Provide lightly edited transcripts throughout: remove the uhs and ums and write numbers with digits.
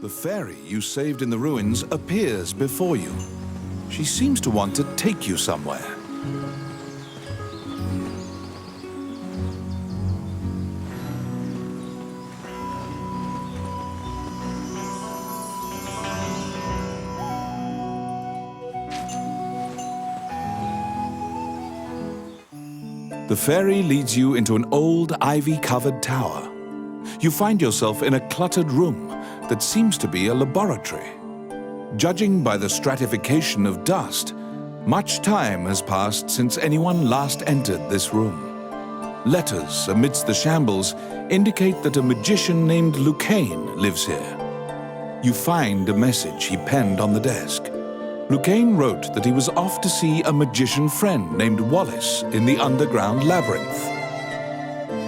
The fairy you saved in the ruins appears before you. She seems to want to take you somewhere. The fairy leads you into an old ivy-covered tower. You find yourself in a cluttered room that seems to be a laboratory. Judging by the stratification of dust, much time has passed since anyone last entered this room. Letters amidst the shambles indicate that a magician named Lucain lives here. You find a message he penned on the desk. Lucain wrote that he was off to see a magician friend named Wallace in the underground labyrinth.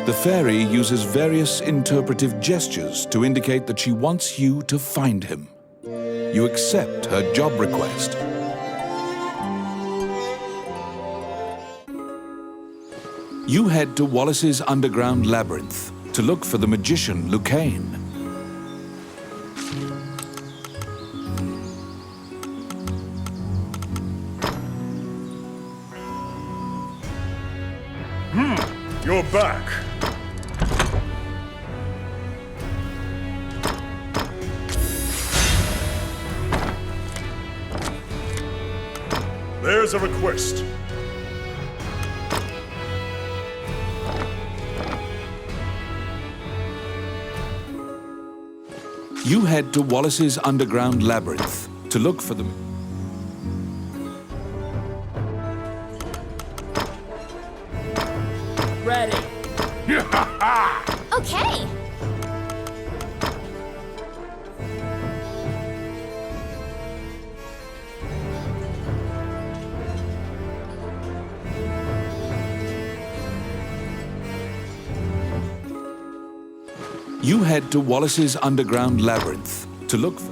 The fairy uses various interpretive gestures to indicate that she wants you to find him. You accept her job request. You head to Wallace's underground labyrinth to look for the magician Lucain. You're back. There's a request. You head to Wallace's underground labyrinth to look for them. Ready. Okay. You head to Wallace's underground labyrinth to look for...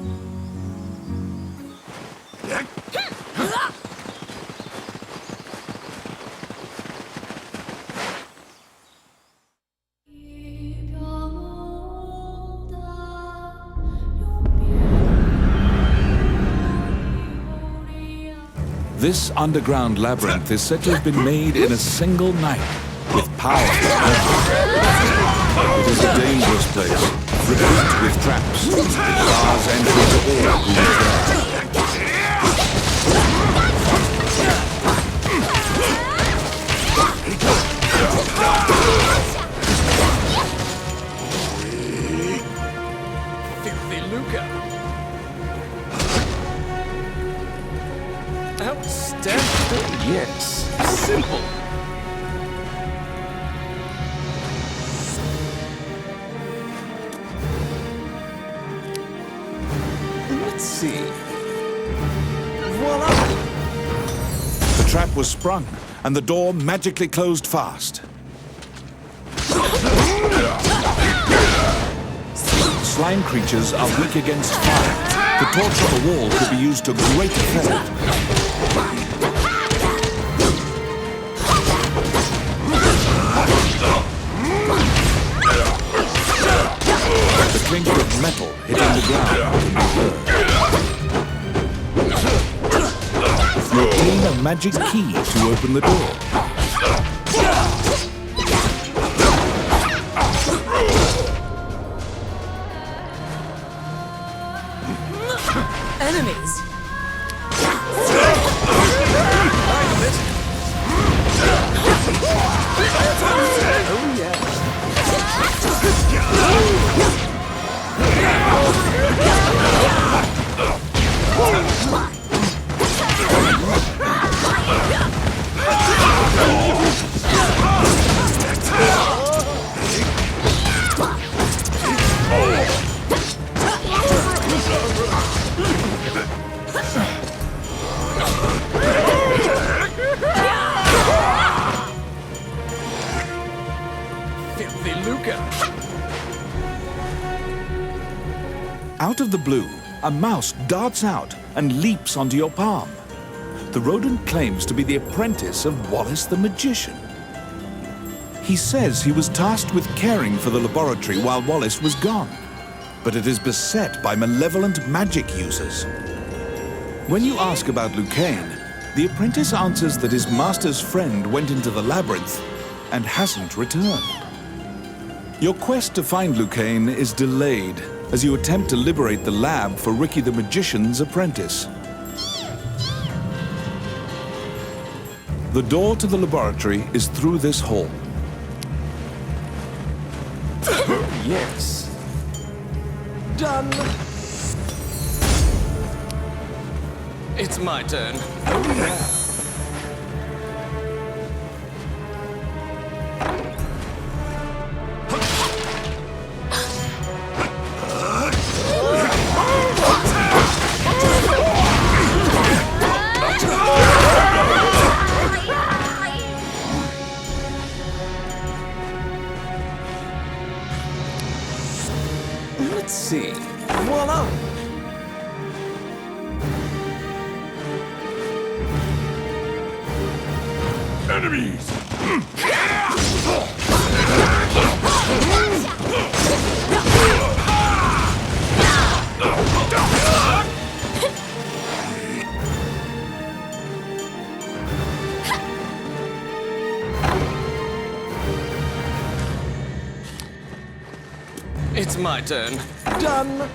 This underground labyrinth is said to have been made in a single night, with powerful magic. It is a dangerous place, replete with traps. It bars entry to all who is Filthy Luca. Outstanding. Yes. Simple. Let's see. Voila! The trap was sprung, and the door magically closed fast. Slime creatures are weak against fire. The torch on the wall could be used to great effect. The clink of metal hitting the ground can be heard. You obtain a magic key to open the door. Enemies. Oh yeah. Filthy Luca. Out of the blue, a mouse darts out and leaps onto your palm. The rodent claims to be the apprentice of Wallace the magician. He says he was tasked with caring for the laboratory while Wallace was gone. but it is beset by malevolent magic users. When you ask about Lucain, the apprentice answers that his master's friend went into the labyrinth and hasn't returned. Your quest to find Lucain is delayed as you attempt to liberate the lab for Ricky the Magician's apprentice. The door to the laboratory is through this hall. Yes. Done. It's my turn. Oh, yeah. Let's see. Voila! Enemies! It's my turn. Done.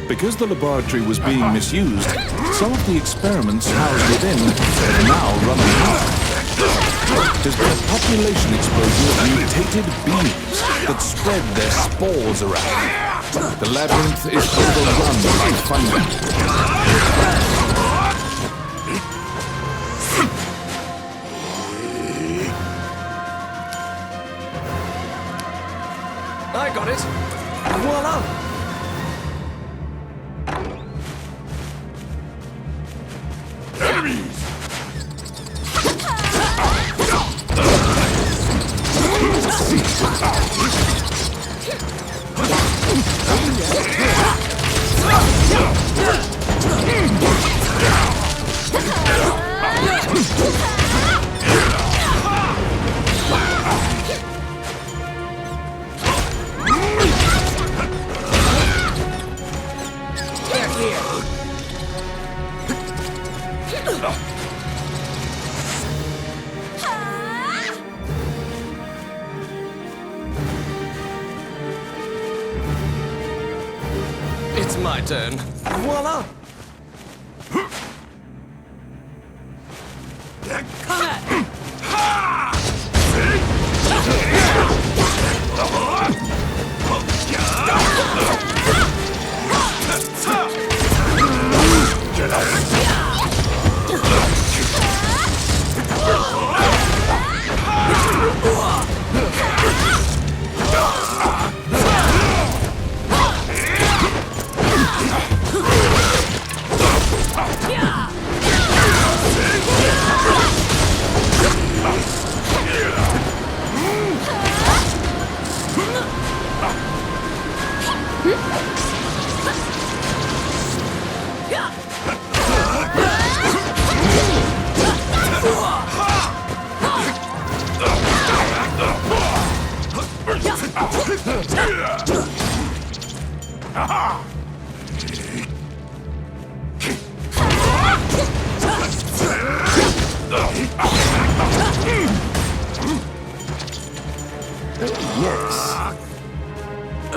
Because the laboratory was being misused, some of the experiments housed within are now running out. There's been a population explosion of mutated beings that spread their spores around. The labyrinth is overrun by fungi. I got it. Voila! Enemies! It's my turn. Voila!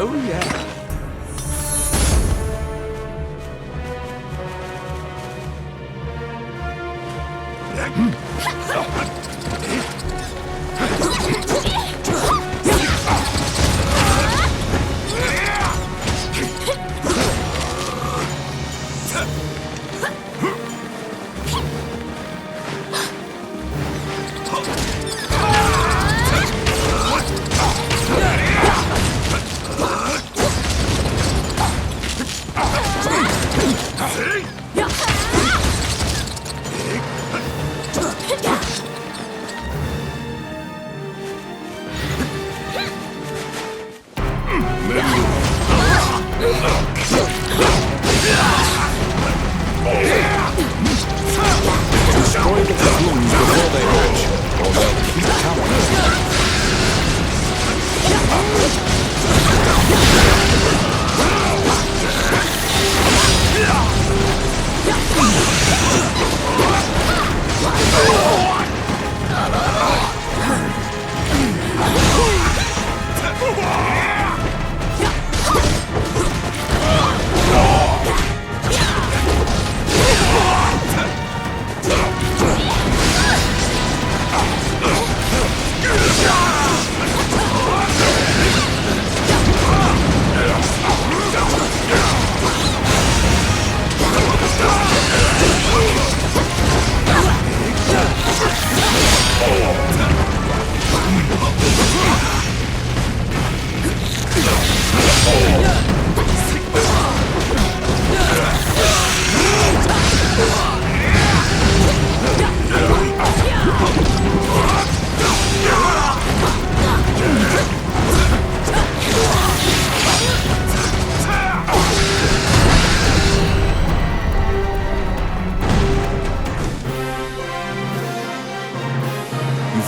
Oh, yeah.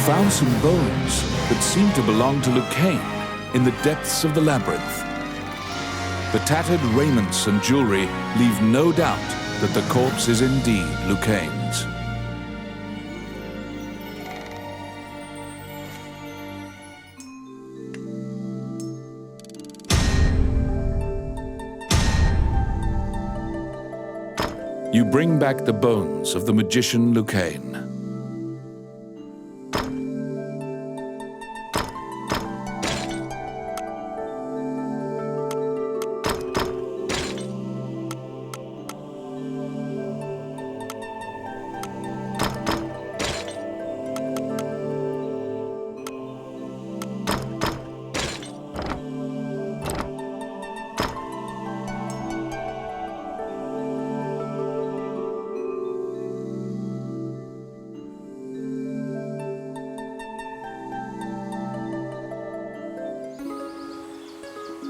found some bones that seem to belong to Lucain in the depths of the labyrinth. The tattered raiments and jewelry leave no doubt that the corpse is indeed Lucain's. You bring back the bones of the magician Lucain.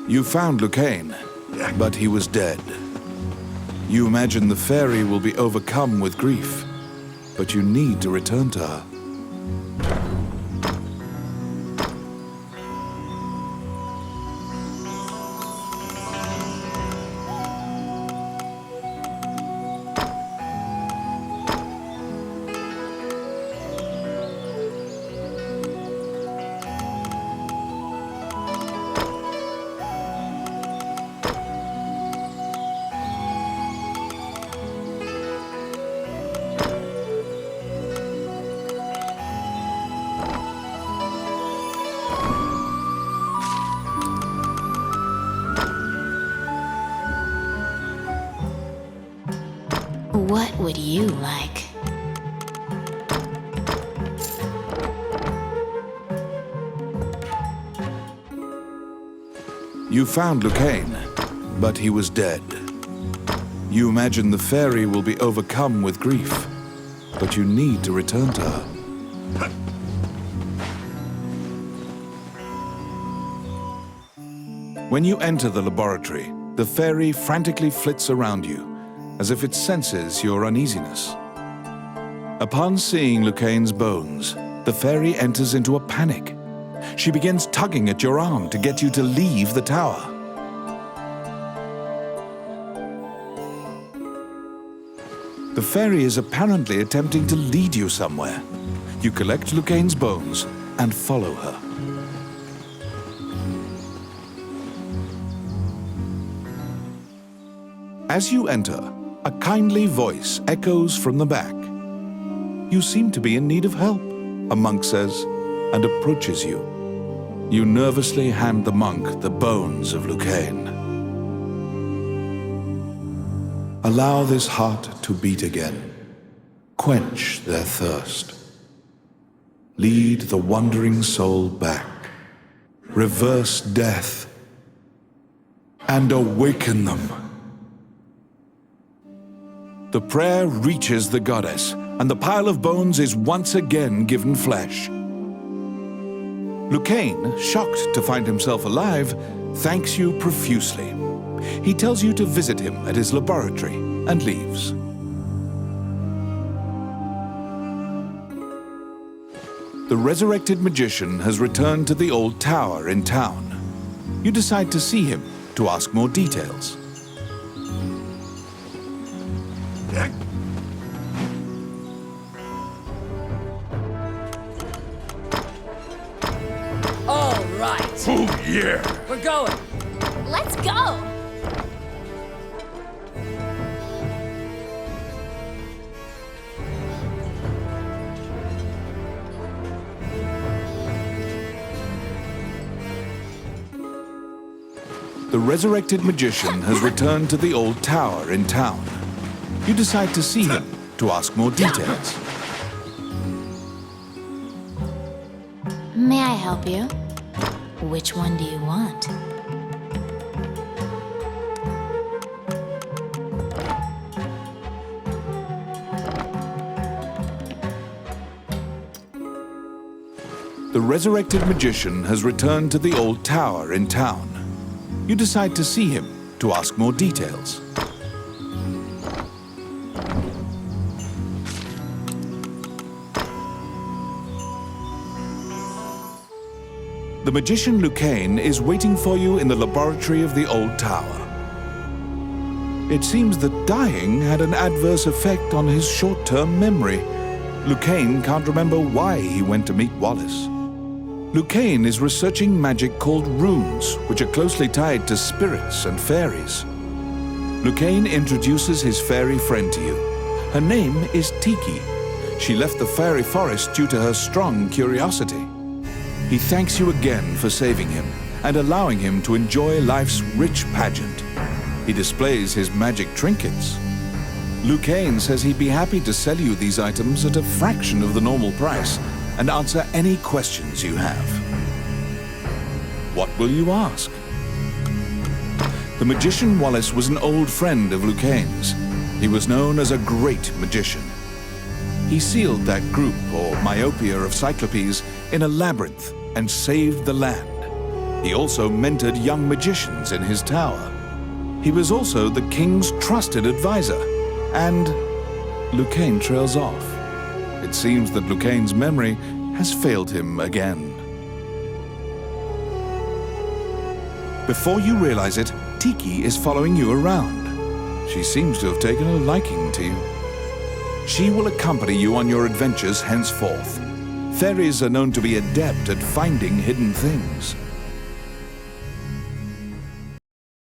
You found Lucain, but he was dead. You imagine the fairy will be overcome with grief, but you need to return to her. What would you like? You found Lucain, but he was dead. You imagine the fairy will be overcome with grief, but you need to return to her. When you enter the laboratory, the fairy frantically flits around you, as if it senses your uneasiness. Upon seeing Lucain's bones, the fairy enters into a panic. She begins tugging at your arm to get you to leave the tower. The fairy is apparently attempting to lead you somewhere. You collect Lucain's bones and follow her. As you enter, a kindly voice echoes from the back. You seem to be in need of help, a monk says, and approaches you. You nervously hand the monk the bones of Lucain. Allow this heart to beat again. Quench their thirst. Lead the wandering soul back. Reverse death. And awaken them. The prayer reaches the goddess, and the pile of bones is once again given flesh. Lucain, shocked to find himself alive, thanks you profusely. He tells you to visit him at his laboratory and leaves. The resurrected magician has returned to the old tower in town. You decide to see him to ask more details. All right. Oh, yeah! We're going. Let's go! The resurrected magician has returned to the old tower in town. You decide to see him to ask more details. May I help you? Which one do you want? The resurrected magician has returned to the old tower in town. You decide to see him to ask more details. The magician Lucain is waiting for you in the laboratory of the old tower. It seems that dying had an adverse effect on his short-term memory. Lucain can't remember why he went to meet Wallace. Lucain is researching magic called runes, which are closely tied to spirits and fairies. Lucain introduces his fairy friend to you. Her name is Tiki. She left the fairy forest due to her strong curiosity. He thanks you again for saving him and allowing him to enjoy life's rich pageant. He displays his magic trinkets. Lucain says he'd be happy to sell you these items at a fraction of the normal price and answer any questions you have. What will you ask? The magician Wallace was an old friend of Lucain's. He was known as a great magician. He sealed that group, or myopia of cyclopes, in a labyrinth and saved the land. He also mentored young magicians in his tower. He was also the king's trusted advisor, and Lucain trails off. It seems that Lucain's memory has failed him again. Before you realize it, Tiki is following you around. She seems to have taken a liking to you. She will accompany you on your adventures henceforth. Fairies are known to be adept at finding hidden things.